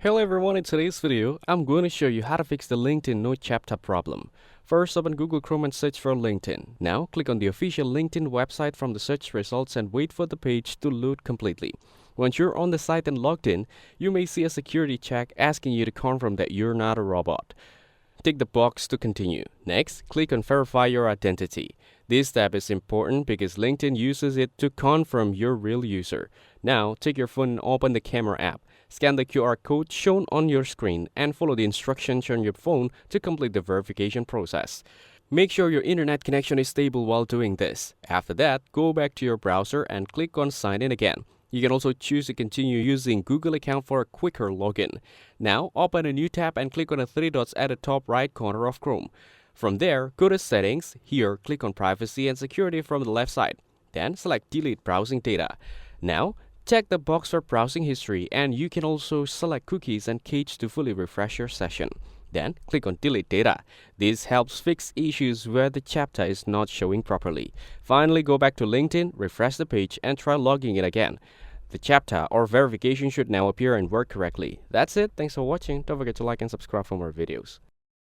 Hello everyone, in today's video, I'm going to show you how to fix the LinkedIn no chapter problem. First, open Google Chrome and search for LinkedIn. Now, click on the official LinkedIn website from the search results and wait for the page to load completely. Once you're on the site and logged in, you may see a security check asking you to confirm that you're not a robot. Tick the box to continue. Next, click on Verify Your Identity. This step is important because LinkedIn uses it to confirm you're a real user. Now, take your phone and open the camera app. Scan the QR code shown on your screen and follow the instructions on your phone to complete the verification process. Make sure your internet connection is stable while doing this. After that, go back to your browser and click on Sign In again. You can also choose to continue using Google account for a quicker login. Now, open a new tab and click on the three dots at the top right corner of Chrome. From there, go to Settings. Here, click on Privacy and Security from the left side. Then, select Delete Browsing Data. Now, check the box for browsing history, and you can also select cookies and cache to fully refresh your session. Then, click on Delete Data. This helps fix issues where the chapter is not showing properly. Finally, go back to LinkedIn, refresh the page, and try logging in again. The chapter or verification should now appear and work correctly. That's it. Thanks for watching. Don't forget to like and subscribe for more videos.